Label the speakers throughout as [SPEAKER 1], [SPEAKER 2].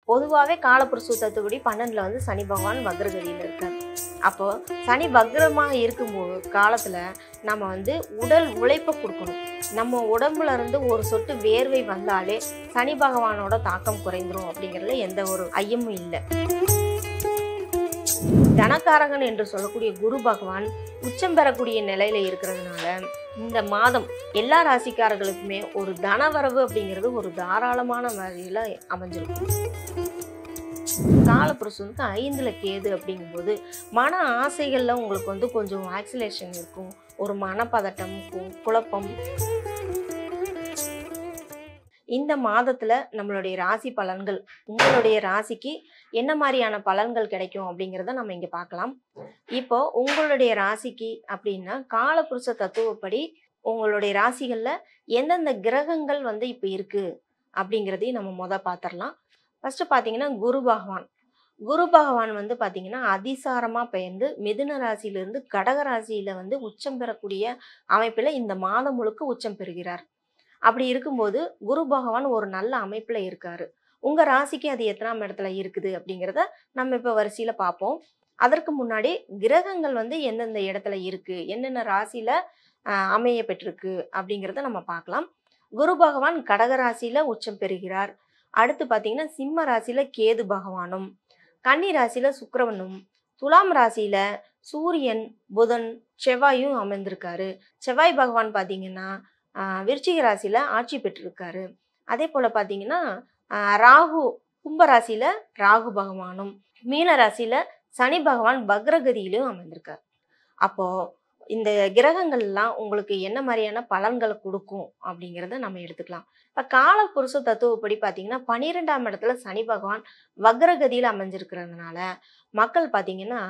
[SPEAKER 1] பொதுவாகவே காலப்புருஷ தத்துவப்படி 12ல் வந்து சனி பகவான் வக்ரகதியில் இருக்கார். அப்போ சனி வக்ரமாக இருக்கும்போது காலத்தில் நம்ம வந்து உடல் உழைப்பை கொடுக்கணும். நம்ம உடம்புல இருந்து ஒரு சொட்டு வேர்வை வந்தாலே சனி பகவானோட தாக்கம் குறைந்துரும் அப்படிங்கிறதுல எந்த ஒரு ஐயமும் இல்லை. தனக்காரகன் என்று சொல்லக்கூடிய குரு பகவான் உச்சம் பெறக்கூடிய நிலையில இருக்கிறதுனால இந்த மாதம் எல்லா ராசிக்காரர்களுக்குமே ஒரு தனவரவு அப்படிங்கிறது ஒரு தாராளமான வகையில அமைஞ்சிருக்கும். காலப்புருஷனுக்கு 5ல் கேது அப்படிங்கும்போது மன ஆசைகள்ல உங்களுக்கு வந்து கொஞ்சம் ஆக்சிலேஷன் இருக்கும், ஒரு மனப்பதட்டம், குழப்பம். இந்த மாதத்துல நம்மளுடைய ராசி பலன்கள், உங்களுடைய ராசிக்கு என்ன மாதிரியான பலன்கள் கிடைக்கும் அப்படிங்கிறத நம்ம இங்க பார்க்கலாம். இப்போ உங்களுடைய ராசிக்கு அப்படின்னா காலப்புருஷ தத்துவப்படி உங்களுடைய ராசிகள்ல எந்தெந்த கிரகங்கள் வந்து இப்ப இருக்கு அப்படிங்கிறதையும் நம்ம பார்த்துடலாம். ஃபர்ஸ்ட் பாத்தீங்கன்னா குரு பகவான் வந்து பாத்தீங்கன்னா அதிசாரமா பெயர்ந்து மிதுன ராசியிலிருந்து கடக ராசியில வந்து உச்சம் பெறக்கூடிய அமைப்புல இந்த மாதம் முழுக்க உச்சம் பெறுகிறார். அப்படி இருக்கும்போது குரு பகவான் ஒரு நல்ல அமைப்புல இருக்காரு. உங்க ராசிக்கு அது எத்தனாம் இடத்துல இருக்குது அப்படிங்கிறத நம்ம இப்ப வரிசையில பார்ப்போம். அதற்கு முன்னாடி கிரகங்கள் வந்து எந்தெந்த இடத்துல இருக்கு, என்னென்ன ராசியில அமைய பெற்றிருக்கு அப்படிங்கிறத நம்ம பார்க்கலாம். குரு பகவான் கடக ராசியில உச்சம் பெறுகிறார். அடுத்து பாத்தீங்கன்னா சிம்ம ராசியில கேது பகவானும், கன்னி ராசியில சுக்கிரவனும், துலாம் ராசியில சூரியன், புதன், செவ்வாயும் அமர்ந்திருக்காரு. செவ்வாய் பகவான் பாத்தீங்கன்னா விருச்சிக ராசியில ஆட்சி பெற்றிருக்காரு. அதே போல பாத்தீங்கன்னா ராகு கும்ப ராசியில ராகு பகவானும், மீன ராசியில சனி பகவான் வக்ரகதியிலும் அமர்ந்திருக்காரு. அப்போ இந்த கிரகங்கள் எல்லாம் உங்களுக்கு என்ன மாதிரியான பலன்களை கொடுக்கும் அப்படிங்கிறத நம்ம எடுத்துக்கலாம். இப்ப காலப்புருஷ தத்துவப்படி பாத்தீங்கன்னா 12ஆம் இடத்துல சனி பகவான் வக்ரகதியில அமைஞ்சிருக்கிறதுனால மக்கள் பாத்தீங்கன்னா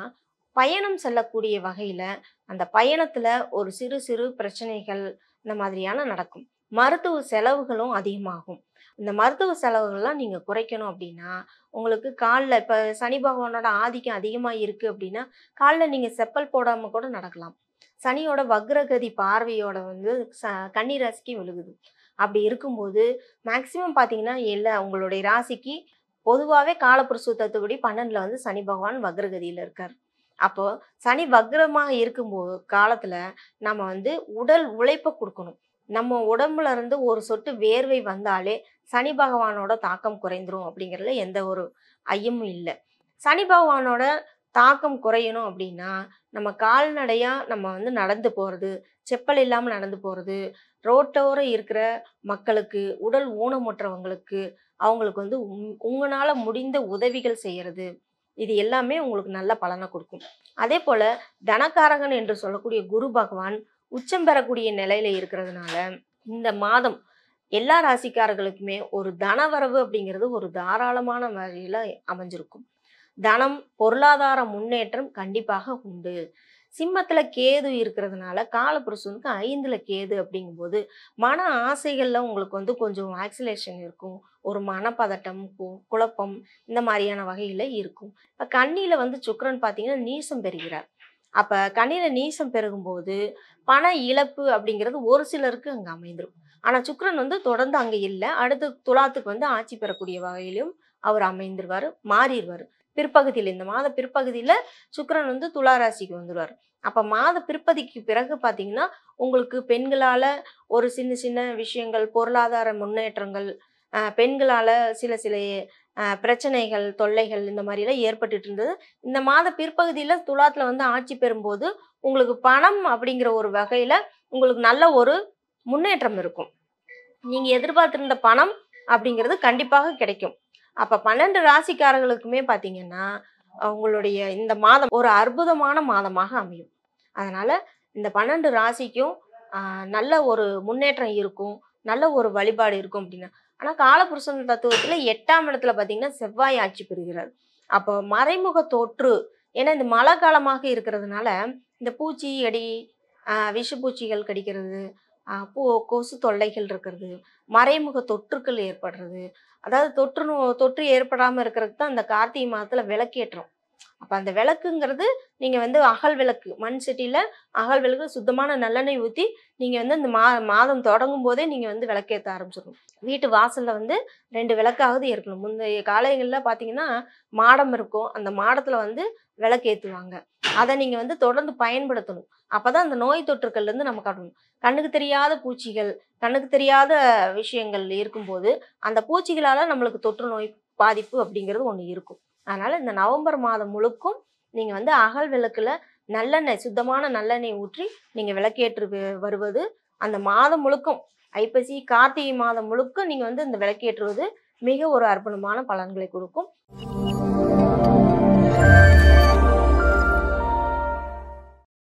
[SPEAKER 1] பயணம் செல்லக்கூடிய வகையில அந்த பயணத்துல ஒரு சிறு சிறு பிரச்சனைகள் இந்த மாதிரியான நடக்கும். மருத்துவ செலவுகளும் அதிகமாகும். இந்த மருத்துவ செலவுகள்லாம் நீங்க குறைக்கணும் அப்படின்னா உங்களுக்கு காலில் இப்ப சனி பகவானோட ஆதிக்கம் அதிகமா இருக்கு அப்படின்னா காலில் நீங்க செப்பல் போடாம கூட நடக்கலாம். சனியோட வக்ரகதி பார்வையோட வந்து கன்னி ராசிக்கு விழுகுது. அப்படி இருக்கும்போது மேக்சிமம் பாத்தீங்கன்னா உங்களுடைய ராசிக்கு பொதுவாகவே காலப்புருஷ தத்துவப்படி 12ல் வந்து சனி பகவான் வக்ரகதியில இருக்கார். அப்போ சனி வக்ரமாக இருக்கும்போது காலத்துல நம்ம வந்து உடல் உழைப்பை கொடுக்கணும். நம்ம உடம்புல இருந்து ஒரு சொட்டு வேர்வை வந்தாலே சனி பகவானோட தாக்கம் குறைந்துரும் அப்படிங்கிறதுல எந்த ஒரு ஐயமும் இல்லை. சனி பகவானோட தாக்கம் குறையணும் அப்படின்னா நம்ம கால்நடையா நம்ம வந்து நடந்து போறது, செப்பல் இல்லாம நடந்து போறது, ரோட்டோர இருக்கிற மக்களுக்கு, உடல் ஊனமுற்றவங்களுக்கு அவங்களுக்கு வந்து உங்களால முடிந்த உதவிகள் செய்யறது, இது எல்லாமே உங்களுக்கு நல்ல பலனை கொடுக்கும். அதே போல தனக்காரகன் என்று சொல்லக்கூடிய குரு பகவான் உச்சம் பெறக்கூடிய நிலையில இருக்கிறதுனால இந்த மாதம் எல்லா ராசிக்காரர்களுக்குமே ஒரு தனவரவு அப்படிங்கிறது ஒரு தாராளமான வகையில அமைஞ்சிருக்கும். தனம், பொருளாதார முன்னேற்றம் கண்டிப்பாக உண்டு. சிம்மத்துல கேது இருக்கிறதுனால காலப்புருஷனுக்கு 5ல் கேது அப்படிங்கும்போது மன ஆசைகள்ல உங்களுக்கு வந்து கொஞ்சம் ஆக்சிலேஷன் இருக்கும், ஒரு மனப்பதட்டம், குழப்பம் இந்த மாதிரியான வகையில இருக்கும். இப்ப கன்னியில வந்து சுக்கிரன் பாத்தீங்கன்னா நீசம் பெறுகிறார். அப்ப கன்னியில நீசம் பெருகும்போது பண இழப்பு அப்படிங்கிறது ஒரு சிலருக்கு அங்க அமைந்துரும். ஆனா சுக்கிரன் வந்து தொடர்ந்து அங்க இல்லை. அடுத்து துலாத்துக்கு வந்து ஆட்சி பெறக்கூடிய வகையிலும் அவர் அமைந்துருவாரு, மாறிடுவாரு. பிற்பகுதியில் இந்த மாத பிற்பகுதியில சுக்கிரன் வந்து துலா ராசிக்கு வந்துடுவார். அப்ப மாத பிற்பகுதிக்கு பிறகு பாத்தீங்கன்னா உங்களுக்கு பெண்களால ஒரு சின்ன சின்ன விஷயங்கள், பொருளாதார முன்னேற்றங்கள், பெண்களால சில சில பிரச்சனைகள், தொல்லைகள் இந்த மாதிரி எல்லாம் ஏற்பட்டுட்டு இருந்தது. இந்த மாத பிற்பகுதியில துலாத்துல வந்து ஆட்சி பெறும்போது உங்களுக்கு பணம் அப்படிங்கிற ஒரு வகையில உங்களுக்கு நல்ல ஒரு முன்னேற்றம் இருக்கும். நீங்க எதிர்பார்த்திருந்த பணம் அப்படிங்கிறது கண்டிப்பாக கிடைக்கும். அப்ப 12 ராசிக்காரர்களுக்குமே பாத்தீங்கன்னா உங்களுடைய இந்த மாதம் ஒரு அற்புதமான மாதமாக அமையும். அதனால இந்த 12 ராசிக்கும் நல்ல ஒரு முன்னேற்றம் இருக்கும், நல்ல ஒரு வழிபாடு இருக்கும் அப்படின்னா. ஆனா காலப்புருஷன் தத்துவத்துல 8ஆம் இடத்துல பாத்தீங்கன்னா செவ்வாய் ஆட்சி பெறுகிறார். அப்போ மறைமுக தொற்று, ஏன்னா இந்த மழை காலமாக இருக்கிறதுனால இந்த பூச்சி அடி, விஷப்பூச்சிகள் கடிக்கிறது, கொசு தொல்லைகள் இருக்கிறது, மறைமுக தொற்றுக்கள் ஏற்படுறது, அதாவது தொற்று ஏற்படாம இருக்கிறதுக்கு தான் இந்த கார்த்திகை மாதத்துல விளக்கேற்றோம். அப்ப அந்த விளக்குங்கிறது நீங்க வந்து அகல் விளக்கு, மண் சட்டியில அகல் விளக்கு சுத்தமான நல்லெண்ணெய் ஊத்தி நீங்க வந்து இந்த மாதம் தொடங்கும் போதே நீங்க வந்து விளக்கேத்த ஆரம்பிச்சிடணும். வீட்டு வாசல்ல வந்து 2 விளக்காவது இருக்கணும். முந்தைய காலங்கள்ல பார்த்தீங்கன்னா, மாடம் இருக்கும். அந்த மாடத்துல வந்து விளக்கேத்துவாங்க. அத நீங்க வந்து தொடர்ந்து பயன்படுத்தணும். அப்பதான் அந்த நோய் தொற்றுக்கள்லேருந்து நம்ம காக்கணும். கண்ணுக்கு தெரியாத பூச்சிகள், கண்ணுக்கு தெரியாத விஷயங்கள் இருக்கும்போது, அந்த பூச்சிகளால நம்மளுக்கு தொற்று நோய் பாதிப்பு அப்படிங்கிறது ஒண்ணு இருக்கும். அதனால இந்த நவம்பர் மாதம் முழுக்கும் நீங்க வந்து அகல் விளக்குல நல்லெண்ணெய், சுத்தமான நல்லெண்ணெய் ஊற்றி நீங்க விளக்கேற்றி வருவது, அந்த மாதம் முழுக்கும் ஐப்பசி, கார்த்திகை மாதம் முழுக்க நீங்க வந்து இந்த விளக்கேற்றுவது மிக ஒரு அற்புதமான பலன்களை கொடுக்கும்.